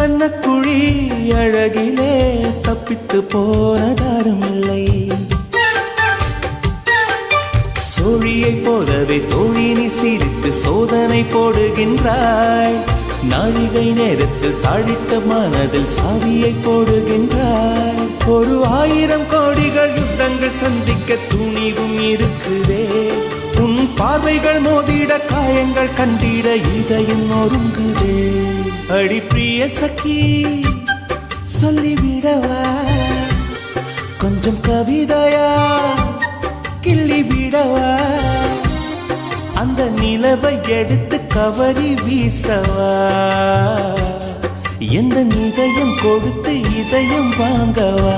கண்ணக்குழி அழகிலே தப்பித்து போனதாருமில்லை. சோழியை போலவே தோழினி சிரித்து சோதனை போடுகின்றாய். நாழிகை நேரத்தில் தாழிட்ட மனதில் சாவியை போடுகின்றாய். 1000 கோடிகள் யுத்தங்கள் சந்திக்க துணிவும் இருக்குதே. உன் பார்வைகள் மோதிட காயங்கள் கண்டிட இதயம் நொறுங்குதே. அடி பிரிய சखी சொல்லிவிடவா கொஞ்சம் கவிதையா கிள்ளி விடவா. அந்த நிலவை எடுத்து கவரி வீசவா. எந்த இதயம் கொடுத்து இதயம் வாங்கவா.